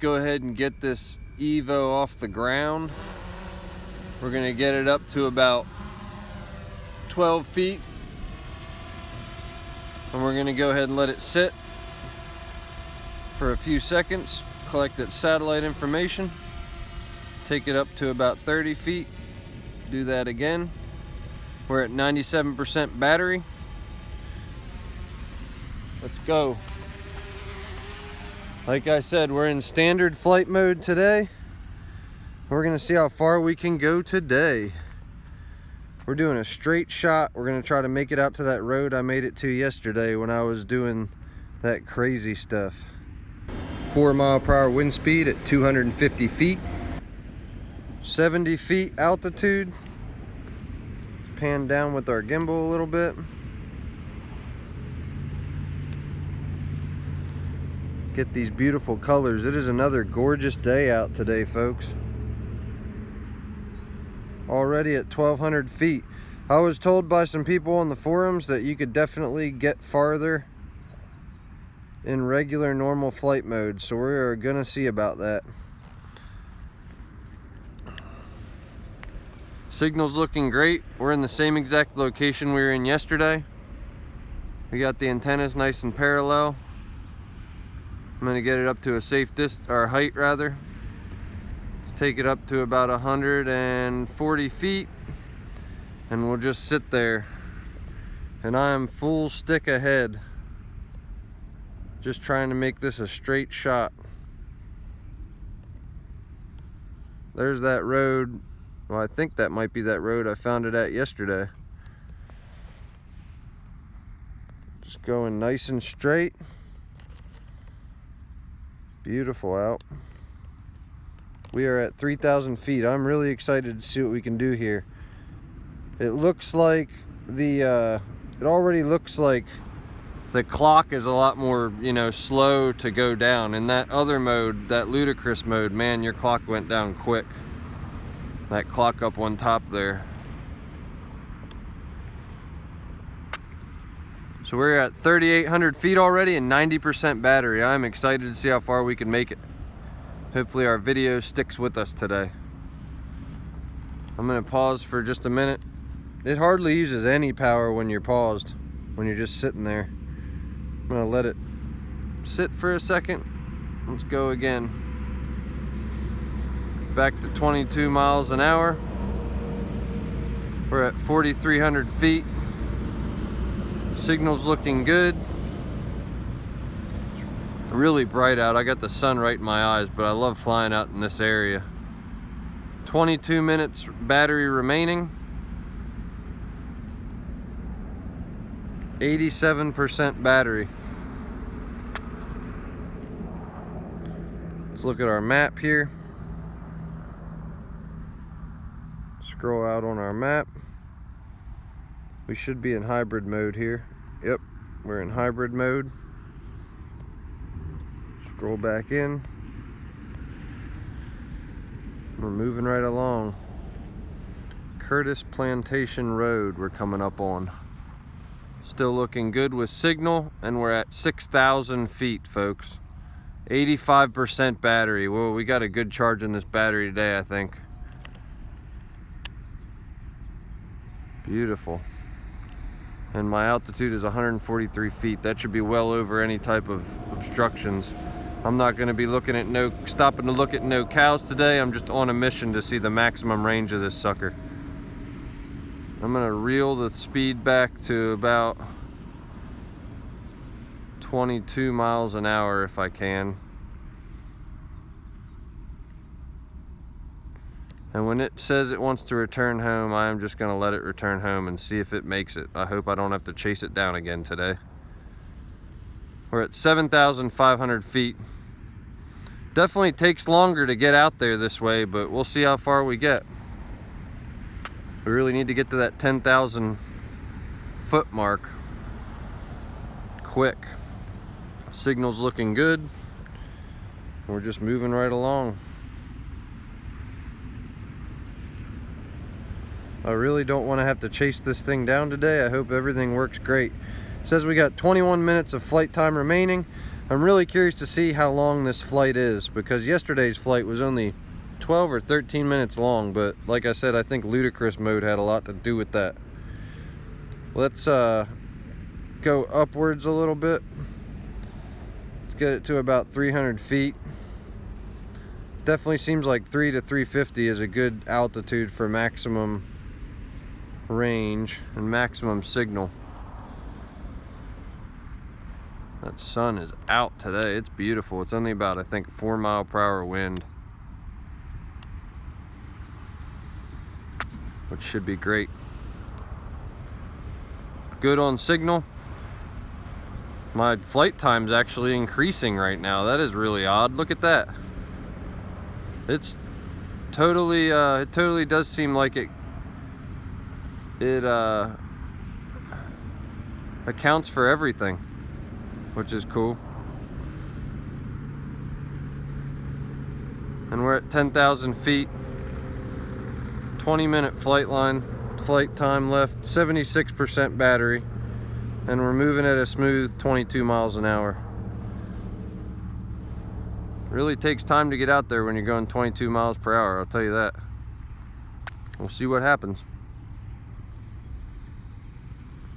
go ahead and get this Evo off the ground. We're gonna get it up to about 12 feet. And we're gonna go ahead and let it sit for a few seconds, collect its satellite information, take it up to about 30 feet, do that again. We're at 97% battery. Let's go. Like I said, we're in standard flight mode today. We're gonna see how far we can go today. We're doing a straight shot. We're gonna try to make it out to that road I made it to yesterday when I was doing that crazy stuff. 4-mile-per-hour wind speed at 250 feet. 70 feet altitude. Pan down with our gimbal a little bit. Get these beautiful colors. It is another gorgeous day out today, folks. Already at 1,200 feet. I was told by some people on the forums that you could definitely get farther in regular normal flight mode, so we're gonna see about that. Signal's looking great. We're in the same exact location we were in yesterday. We got the antennas nice and parallel. I'm gonna get it up to a safe height rather. Let's take it up to about 140 feet and we'll just sit there. And I am full stick ahead. Just trying to make this a straight shot. There's that road. Well, I think that might be that road I found it at yesterday. Just going nice and straight. Beautiful out. We are at 3,000 feet. I'm really excited to see what we can do here. It looks like it already looks like the clock is a lot more, slow to go down. In that other mode, that ludicrous mode, man, your clock went down quick. That clock up on top there. So we're at 3,800 feet already and 90% battery. I'm excited to see how far we can make it. Hopefully our video sticks with us today. I'm gonna pause for just a minute. It hardly uses any power when you're paused, when you're just sitting there. I'm gonna let it sit for a second. Let's go again. Back to 22 miles an hour. We're at 4,300 feet. Signal's looking good. It's really bright out. I got the sun right in my eyes, but I love flying out in this area. 22 minutes battery remaining. 87% battery. Let's look at our map here. Scroll out on our map. We should be in hybrid mode here. Yep, we're in hybrid mode. Scroll back in. We're moving right along. Curtis Plantation Road we're coming up on. Still looking good with signal, and we're at 6,000 feet, folks. 85% battery. Whoa, we got a good charge in this battery today, I think. Beautiful. And my altitude is 143 feet. That should be well over any type of obstructions. I'm not going to be stopping to look at no cows today. I'm just on a mission to see the maximum range of this sucker. I'm going to reel the speed back to about 22 miles an hour if I can. And when it says it wants to return home, I am just going to let it return home and see if it makes it. I hope I don't have to chase it down again today. We're at 7,500 feet. Definitely takes longer to get out there this way, but we'll see how far we get. We really need to get to that 10,000 foot mark quick. Signal's looking good. We're just moving right along. I really don't want to have to chase this thing down today. I hope everything works great. It says we got 21 minutes of flight time remaining. I'm really curious to see how long this flight is, because yesterday's flight was only 12 or 13 minutes long, but like I said, I think ludicrous mode had a lot to do with that. Let's go upwards a little bit. Let's get it to about 300 feet. Definitely seems like 3 to 350 is a good altitude for maximum range and maximum signal. That sun is out today. It's beautiful. It's only about, I think, 4 mile/hour wind, which should be great. Good on signal. My flight time's actually increasing right now. That is really odd. Look at that. It's totally, it totally does seem like it accounts for everything, which is cool. And we're at 10,000 feet, 20-minute flight time left, 76% battery, and we're moving at a smooth 22 miles an hour. Really takes time to get out there when you're going 22 miles per hour, I'll tell you that. We'll see what happens.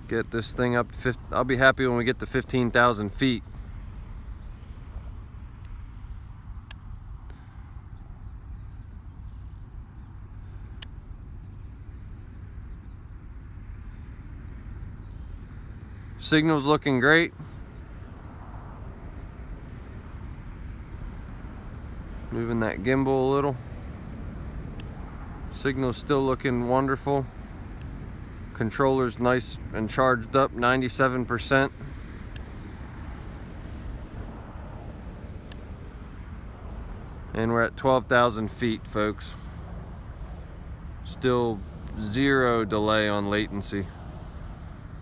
Get this thing up to I'll be happy when we get to 15,000 feet. Signal's looking great. Moving that gimbal a little. Signal's still looking wonderful. Controller's nice and charged up, 97%. And we're at 12,000 feet, folks. Still 0 delay on latency.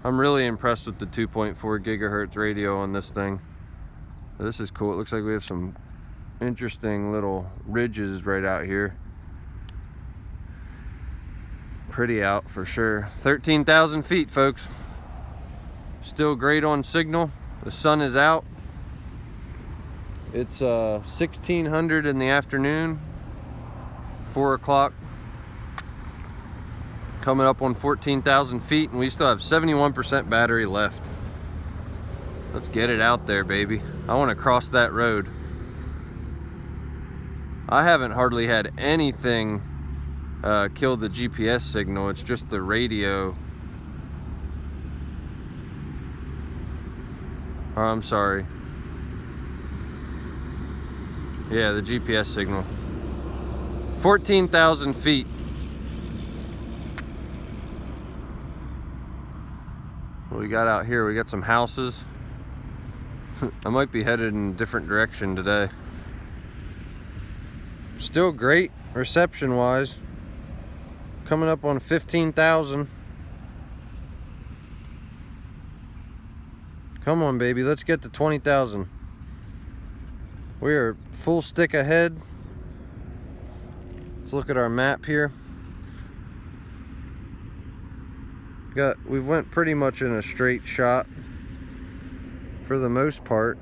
I'm really impressed with the 2.4 gigahertz radio on this thing. This is cool. It looks like we have some interesting little ridges right out here. Pretty out for sure. 13,000 feet, folks. Still great on signal. The sun is out. It's 1600 in the afternoon, 4 o'clock. Coming up on 14,000 feet, and we still have 71% battery left. Let's get it out there, baby. I want to cross that road. I haven't hardly had anything kill the GPS signal. It's just the radio. Oh, I'm sorry. Yeah, the GPS signal. 14,000 feet. What we got out here? We got some houses. I might be headed in a different direction today. Still great reception wise. Coming up on 15,000. Come on, baby, let's get to 20,000. We are full stick ahead. Let's look at our map here. We went pretty much in a straight shot for the most part.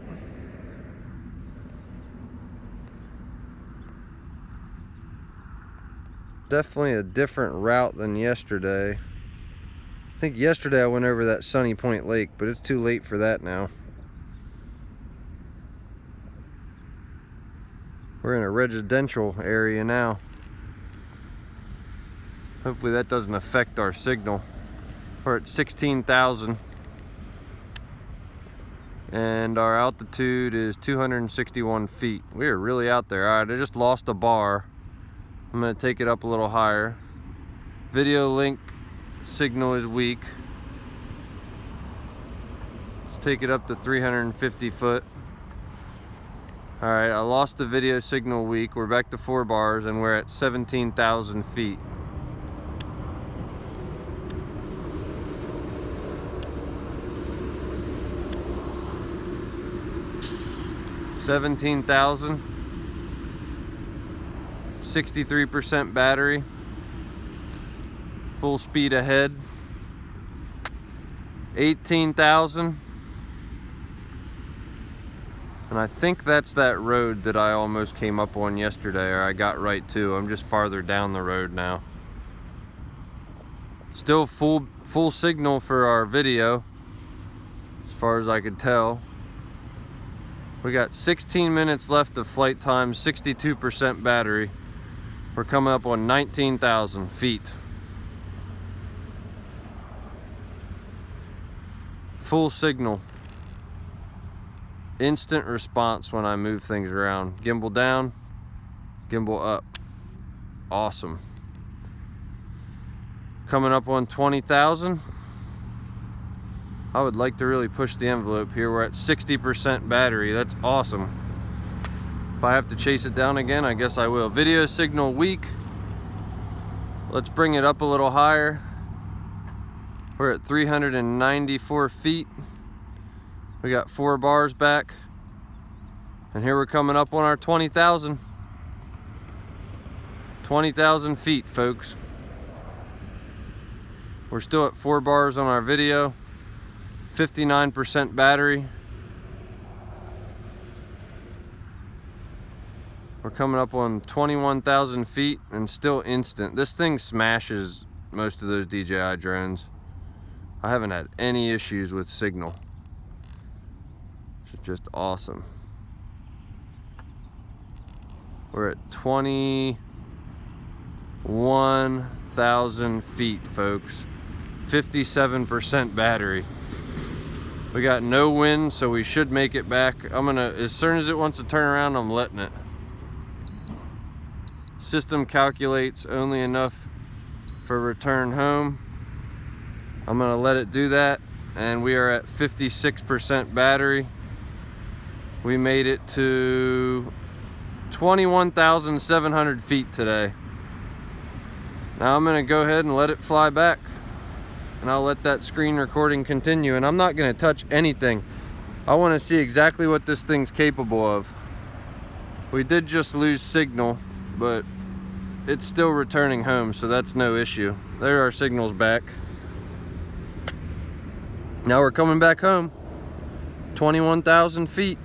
Definitely a different route than yesterday. I think yesterday I went over that Sunny Point Lake, but it's too late for that now. We're in a residential area now. Hopefully that doesn't affect our signal. We're at 16,000 and our altitude is 261 feet. We are really out there. All right, I just lost a bar. I'm gonna take it up a little higher. Video link signal is weak. Let's take it up to 350 foot. All right, I lost the video signal weak. We're back to 4 bars and we're at 17,000 feet. $17,000, 63% battery, full speed ahead. 18,000, And I think that's that road that I almost came up on yesterday, or I got right to. I'm just farther down the road now. Still full signal for our video, as far as I could tell. We got 16 minutes left of flight time, 62% battery. We're coming up on 19,000 feet. Full signal. Instant response when I move things around. Gimbal down, gimbal up. Awesome. Coming up on 20,000. I would like to really push the envelope here. We're at 60% battery. That's awesome. If I have to chase it down again, I guess I will. Video signal weak. Let's bring it up a little higher. We're at 394 feet. We got 4 bars back. And here we're coming up on our 20,000. 20,000 feet, folks. We're still at 4 bars on our video. 59% battery. We're coming up on 21,000 feet and still instant. This thing smashes most of those DJI drones. I haven't had any issues with signal. It's just awesome. We're at 21,000 feet, folks. 57% battery. We got no wind, so we should make it back. As soon as it wants to turn around, I'm letting it. System calculates only enough for return home. I'm gonna let it do that, and we are at 56% battery. We made it to 21,700 feet today. Now I'm gonna go ahead and let it fly back, and I'll let that screen recording continue, and I'm not gonna touch anything. I wanna see exactly what this thing's capable of. We did just lose signal, but it's still returning home, so that's no issue. There are signals back. Now we're coming back home. 21,000 feet.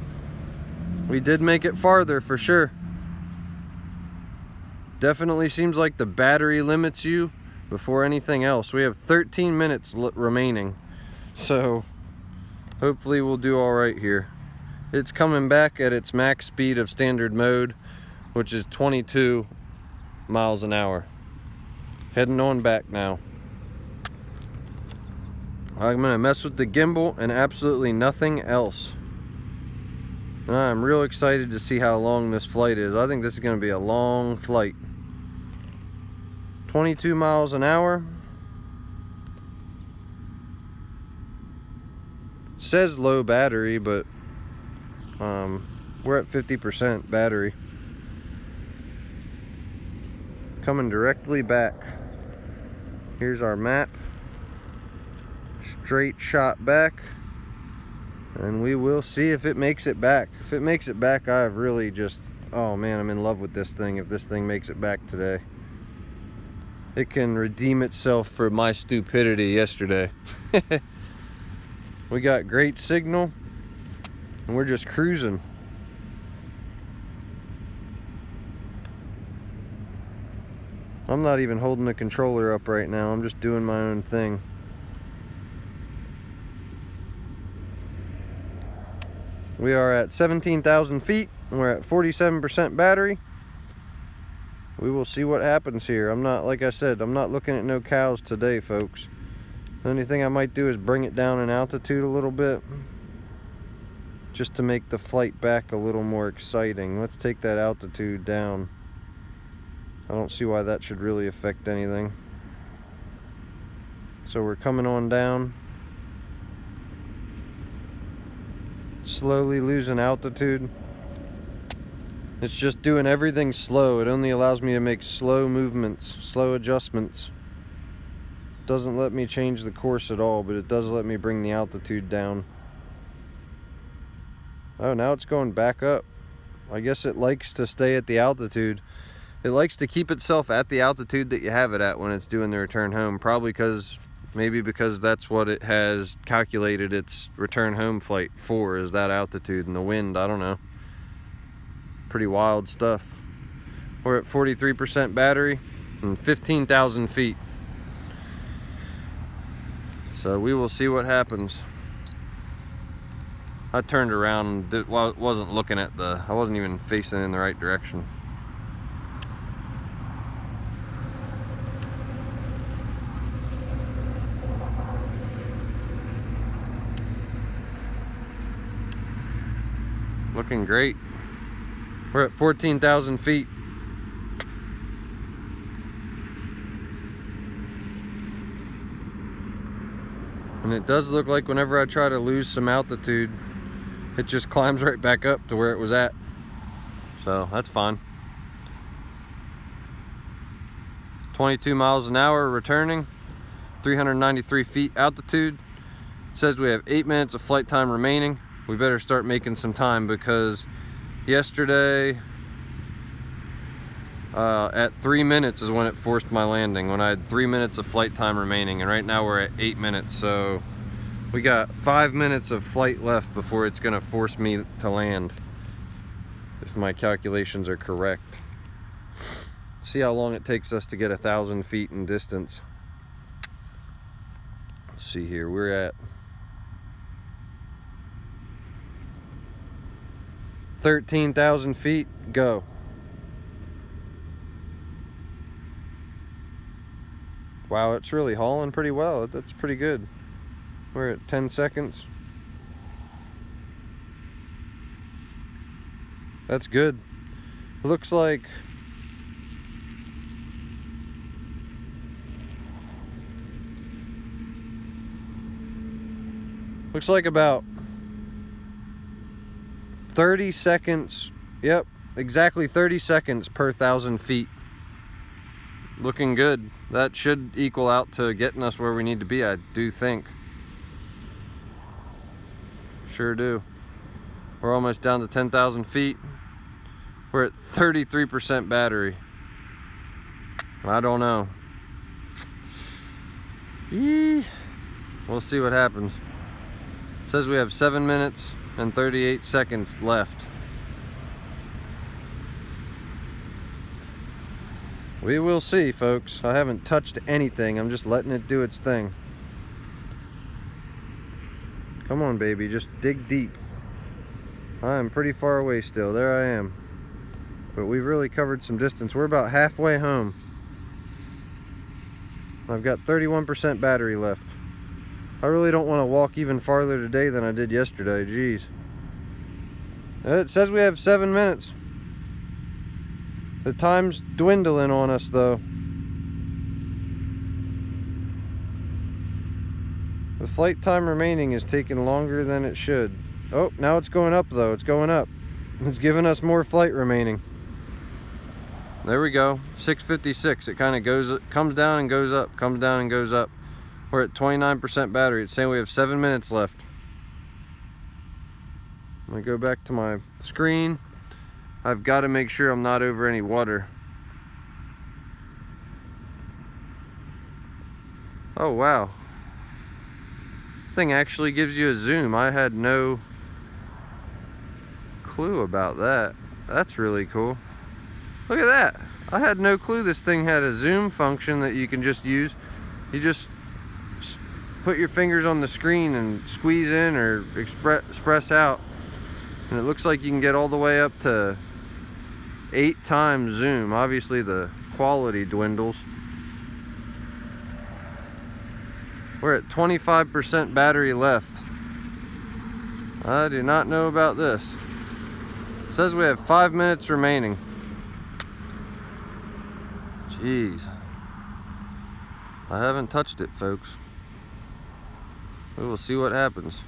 We did make it farther for sure. Definitely seems like the battery limits you before anything else. We have 13 minutes remaining, so hopefully we'll do all right here. It's coming back at its max speed of standard mode, which is 22 miles an hour. Heading on back now. I'm gonna mess with the gimbal and absolutely nothing else. I'm real excited to see how long this flight is. I think this is gonna be a long flight. 22 miles an hour. It says low battery, but we're at 50% battery. Coming directly back. Here's our map. Straight shot back, and we will see if it makes it back. If it makes it back, I've really just, oh man, I'm in love with this thing. If this thing makes it back today, it can redeem itself for my stupidity yesterday. We got great signal, and we're just cruising. I'm not even holding the controller up right now. I'm just doing my own thing. We are at 17,000 feet, and we're at 47% battery. We will see what happens here. I'm not, like I said, I'm not looking at no cows today, folks. The only thing I might do is bring it down in altitude a little bit, just to make the flight back a little more exciting. Let's take that altitude down. I don't see why that should really affect anything. So we're coming on down. Slowly losing altitude. It's just doing everything slow. It only allows me to make slow movements, slow adjustments. Doesn't let me change the course at all, but it does let me bring the altitude down. Oh, now it's going back up. I guess it likes to stay at the altitude. It likes to keep itself at the altitude that you have it at when it's doing the return home, probably because Maybe because that's what it has calculated its return home flight for, is that altitude and the wind. I don't know. Pretty wild stuff. We're at 43% battery and 15,000 feet. So we will see what happens. I turned around and wasn't looking at I wasn't even facing in the right direction. Looking great. We're at 14,000 feet. And it does look like whenever I try to lose some altitude, it just climbs right back up to where it was at. So that's fine. 22 miles an hour returning, 393 feet altitude. It says we have 8 minutes of flight time remaining. We better start making some time, because yesterday at 3 minutes is when it forced my landing, when I had 3 minutes of flight time remaining, and right now we're at 8 minutes. So we got 5 minutes of flight left before it's gonna force me to land, if my calculations are correct. See how long it takes us to get 1,000 feet in distance. Let's see here, we're at 13,000 feet, go. Wow, it's really hauling pretty well. That's pretty good. We're at 10 seconds. That's good. Looks like about 30 seconds. Yep, exactly 30 seconds per 1,000 feet. Looking good. That should equal out to getting us where we need to be, I do think. Sure do. We're almost down to 10,000 feet. We're at 33% battery. I don't know. We'll see what happens. It says we have 7 minutes and 38 seconds left. We will see, folks. I haven't touched anything. I'm just letting it do its thing. Come on, baby. Just dig deep. I am pretty far away still. There I am. But we've really covered some distance. We're about halfway home. I've got 31% battery left. I really don't want to walk even farther today than I did yesterday. Jeez. It says we have 7 minutes. The time's dwindling on us, though. The flight time remaining is taking longer than it should. Oh, now it's going up, though. It's going up. It's giving us more flight remaining. There we go. 6:56. It kind of comes down and goes up, comes down and goes up. We're at 29% battery. It's saying we have 7 minutes left. I'm gonna go back to my screen. I've got to make sure I'm not over any water. Oh, wow. Thing actually gives you a zoom. I had no clue about that. That's really cool. Look at that. I had no clue this thing had a zoom function that you can just use. You just put your fingers on the screen and squeeze in or express out, and it looks like you can get all the way up to 8 times zoom. Obviously the quality dwindles. We're at 25% battery left. I do not know about this. It says we have 5 minutes remaining. Jeez. I haven't touched it, folks. We will see what happens.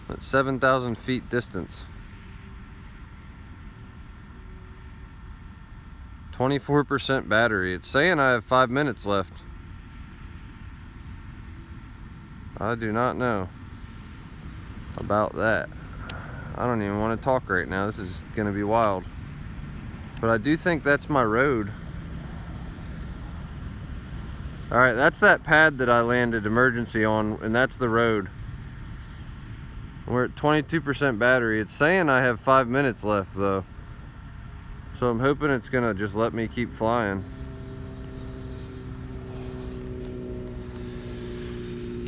At 7,000 feet distance. 24% battery. It's saying I have 5 minutes left. I do not know about that. I don't even want to talk right now. This is going to be wild. But I do think that's my road. All right, that's that pad that I landed emergency on, and that's the road. We're at 22% battery. It's saying I have 5 minutes left though. So I'm hoping it's gonna just let me keep flying.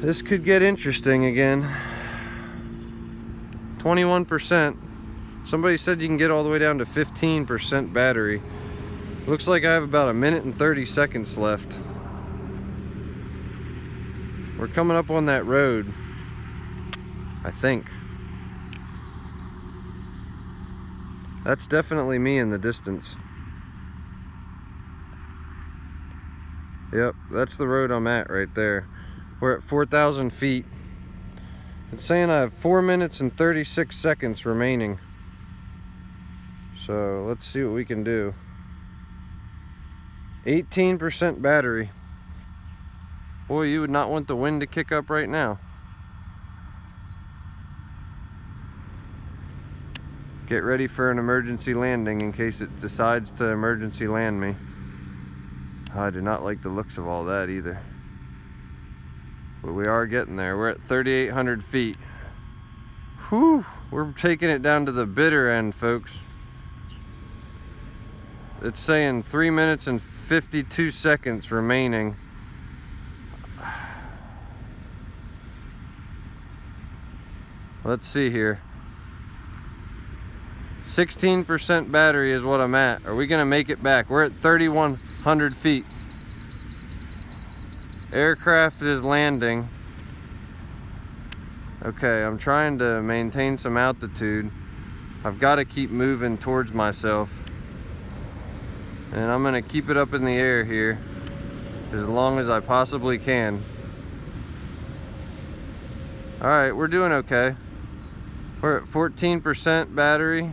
This could get interesting again. 21%. Somebody said you can get all the way down to 15% battery. Looks like I have about 1 minute and 30 seconds left. We're coming up on that road, I think. That's definitely me in the distance. Yep, that's the road I'm at right there. We're at 4,000 feet. It's saying I have 4 minutes and 36 seconds remaining. So let's see what we can do. 18% battery. Boy, you would not want the wind to kick up right now. Get ready for an emergency landing in case it decides to emergency land me. I do not like the looks of all that either. But we are getting there. We're at 3,800 feet. Whew, we're taking it down to the bitter end, folks. It's saying 3 minutes and 52 seconds remaining. Let's see here. 16% battery is what I'm at. Are we gonna make it back? We're at 3,100 feet. Aircraft is landing. Okay, I'm trying to maintain some altitude. I've got to keep moving towards myself. And I'm gonna keep it up in the air here as long as I possibly can. All right, we're doing okay. We're at 14% battery.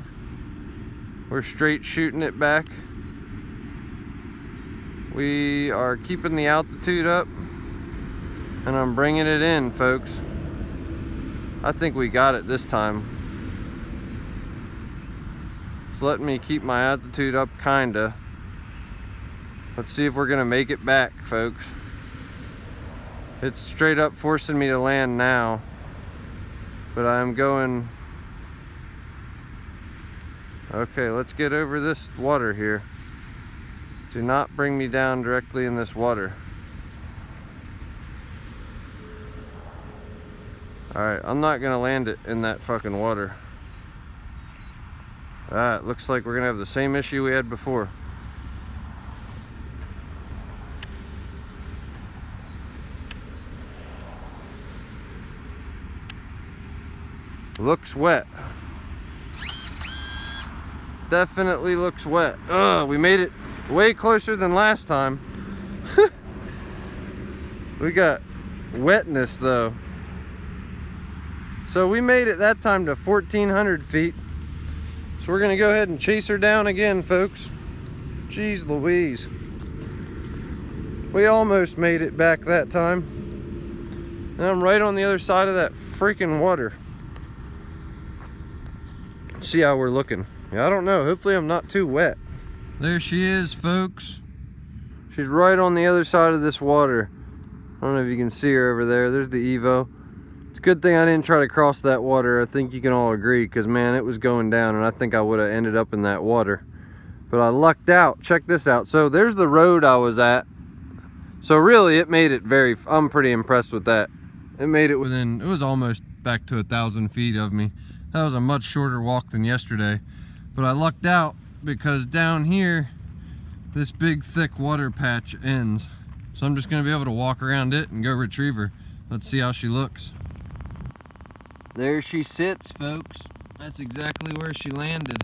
We're straight shooting it back. We are keeping the altitude up and I'm bringing it in, folks. I think we got it this time. It's letting me keep my altitude up, kinda. Let's see if we're gonna make it back, folks. It's straight up forcing me to land now, but I'm going. Okay, let's get over this water here. Do not bring me down directly in this water. Alright, I'm not gonna land it in that fucking water. Ah, it looks like we're gonna have the same issue we had before. Looks wet. Definitely looks wet. Ugh, we made it way closer than last time. We got wetness though. So we made it that time to 1,400 feet. So we're gonna go ahead and chase her down again, folks. Jeez Louise. We almost made it back that time. And I'm right on the other side of that freaking water. Let's see how we're looking. Yeah, I don't know. Hopefully I'm not too wet. There she is, folks. She's right on the other side of this water. I don't know if you can see her over there. There's the Evo. It's a good thing I didn't try to cross that water. I think you can all agree, because man, it was going down and I think I would have ended up in that water. But I lucked out. Check this out. So there's the road I was at. So really it made it I'm pretty impressed with that. It made it within, it was almost back to 1,000 feet of me. That was a much shorter walk than yesterday. But I lucked out because down here, this big thick water patch ends. So I'm just gonna be able to walk around it and go retrieve her. Let's see how she looks. There she sits, folks. That's exactly where she landed.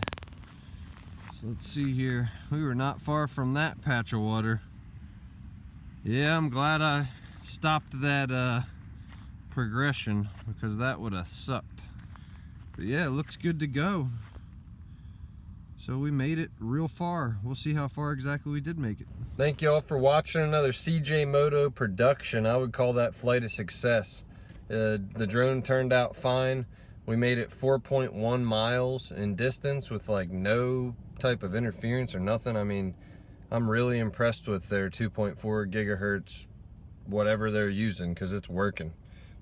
So let's see here. We were not far from that patch of water. Yeah, I'm glad I stopped that progression, because that would have sucked. But yeah, it looks good to go. So we made it real far. We'll see how far exactly we did make it. Thank you all for watching another CJ Moto production. I would call that flight a success. The drone turned out fine. We made it 4.1 miles in distance with like no type of interference or nothing. I mean, I'm really impressed with their 2.4 gigahertz whatever they're using, because it's working.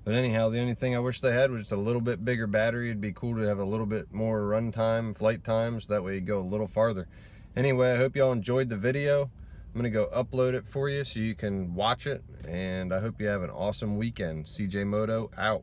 But anyhow, the only thing I wish they had was just a little bit bigger battery. It'd be cool to have a little bit more run time, flight time, so that way you go a little farther. Anyway, I hope y'all enjoyed the video. I'm gonna go upload it for you so you can watch it, and I hope you have an awesome weekend. CJ Moto out.